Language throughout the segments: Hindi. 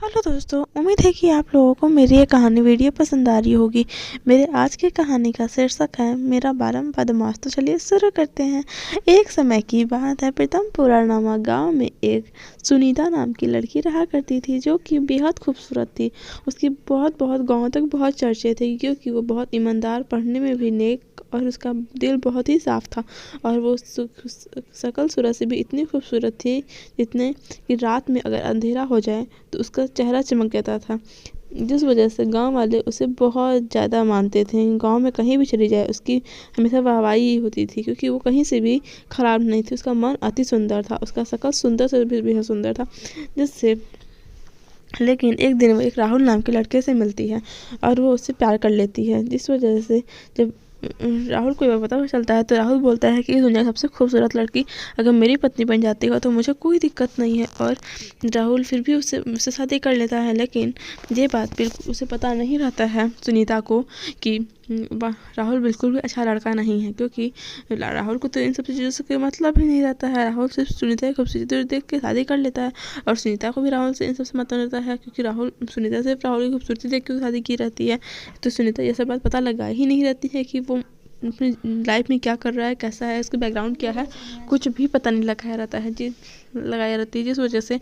हेलो दोस्तों, उम्मीद है कि आप लोगों को मेरी ये कहानी वीडियो पसंद आ रही होगी। मेरे आज की कहानी का शीर्षक है मेरा बारम बदमाश। तो चलिए शुरू करते हैं। एक समय की बात है, प्रीतमपुरा नामक गांव में एक सुनीता नाम की लड़की रहा करती थी, जो कि बेहद खूबसूरत थी। उसकी बहुत बहुत गाँव तक बहुत चर्चे थे, क्योंकि वो बहुत ईमानदार, पढ़ने में भी नेक, और उसका दिल बहुत ही साफ था। और वो शकल सूरत से भी इतनी खूबसूरत थी जितने कि रात में अगर अंधेरा हो जाए तो उसका चेहरा चमक जाता था, जिस वजह से गांव वाले उसे बहुत ज़्यादा मानते थे। गांव में कहीं भी चली जाए उसकी हमेशा वाहवाही ही होती थी, क्योंकि वो कहीं से भी खराब नहीं थी। उसका मन अति सुंदर था, उसका शकल सुंदर से भी बेहद सुंदर था, जिससे लेकिन एक दिन वो एक राहुल नाम के लड़के से मिलती है और वो उससे प्यार कर लेती है। जिस वजह से जब राहुल को यह पता चलता है तो राहुल बोलता है कि इस दुनिया की सबसे खूबसूरत लड़की अगर मेरी पत्नी बन जाती हो तो मुझे कोई दिक्कत नहीं है। और राहुल फिर भी उससे शादी कर लेता है, लेकिन ये बात बिल्कुल उसे पता नहीं रहता है सुनीता को कि राहुल बिल्कुल भी अच्छा लड़का नहीं है, क्योंकि राहुल को तो इन सब चीज़ों से कोई मतलब ही नहीं रहता है। राहुल सिर्फ सुनीता की खूबसूरती देख के शादी कर लेता है, और सुनीता को भी राहुल से इन सब से मतलब रहता है, क्योंकि सुनीता सिर्फ राहुल की खूबसूरती देख के शादी की रहती है। तो सुनीता ये सब बात पता लगा ही नहीं रहती है कि वो अपनी लाइफ में क्या कर रहा है, कैसा है, उसका बैकग्राउंड क्या है, कुछ भी पता नहीं लगाया रहता है लगाया रहती है। जिस वजह से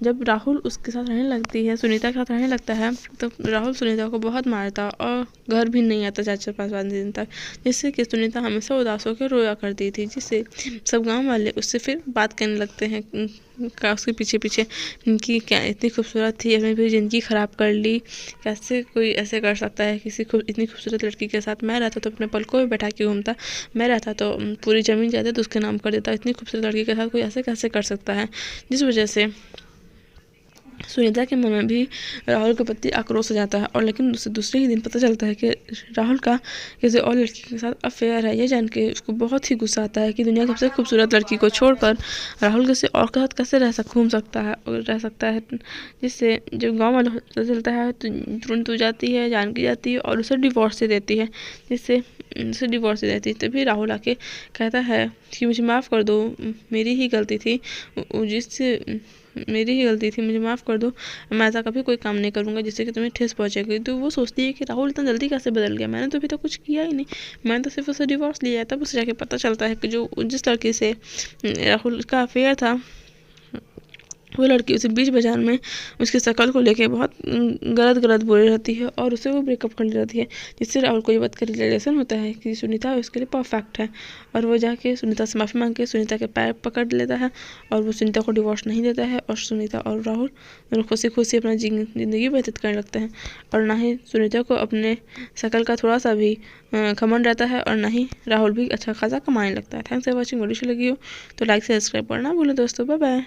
जब राहुल उसके साथ रहने लगती है, सुनीता के साथ रहने लगता है, तो राहुल सुनीता को बहुत मारता और घर भी नहीं आता 4-5 दिन तक, जिससे कि सुनीता हमेशा उदास होकर रोया करती थी। जिससे सब गांव वाले उससे फिर बात करने लगते हैं का उसके पीछे पीछे कि क्या इतनी खूबसूरत थी, अपनी पूरी ज़िंदगी ख़राब कर ली, कैसे कोई ऐसे कर सकता है किसी को इतनी खूबसूरत लड़की के साथ। मैं रहता तो अपने पलकों में बैठा के घूमता, मैं रहता तो पूरी ज़मीन जायदाद उसके नाम कर देता, इतनी खूबसूरत लड़की के साथ कोई ऐसे कैसे कर सकता है। जिस वजह से सुनीता के मन में भी राहुल के प्रति आक्रोश हो जाता है। और लेकिन उसे दूसरे ही दिन पता चलता है कि राहुल का किसी और लड़की के साथ अफेयर है। ये जान के उसको बहुत ही गुस्सा आता है कि दुनिया की सबसे खूबसूरत लड़की को छोड़कर राहुल किसी और के साथ कैसे घूम सकता है और रह सकता है। जिससे जब गाँव वालों को पता चलता है तो तुरंत हो जाती है, जान की जाती है और उसे डिवोर्स दे देती है। जिससे उसे डिवोर्स दे देती है। तभी राहुल आके कहता है कि मुझे माफ़ कर दो, मेरी ही गलती थी, मेरी ही गलती थी, मुझे माफ़ कर दो, मैं ऐसा कभी कोई काम नहीं करूँगा जिससे कि तुम्हें ठेस पहुँचेगी। तो वो सोचती है कि राहुल इतना जल्दी कैसे बदल गया, मैंने तो अभी तक कुछ किया ही नहीं, मैंने तो सिर्फ उसे डिवोर्स लिया है। तब उसे जाके पता चलता है कि जो जिस लड़की से राहुल का अफेयर था, वो लड़की उसे बीच बाजार में उसकी शक्ल को लेके बहुत गलत बोली रहती है और उसे वो ब्रेकअप कर लेती है। जिससे राहुल को ये बात का रियलाइजेशन होता है कि सुनीता उसके लिए परफेक्ट है, और वो जाके सुनीता से माफ़ी मांग के सुनीता के पैर पकड़ लेता है और वो सुनीता को डिवोर्स नहीं देता है। और सुनीता और राहुल दोनों खुशी खुशी अपना ज़िंदगी व्यतीत करने लगते हैं, और ना ही सुनीता को अपने शक्ल का थोड़ा सा भी घमंड रहता है, और ना ही राहुल भी अच्छा खासा कमाने लगता है। Thanks for watching. वीडियो अच्छी लगी हो तो लाइक से सब्सक्राइब करना भूलें दोस्तों। Bye bye.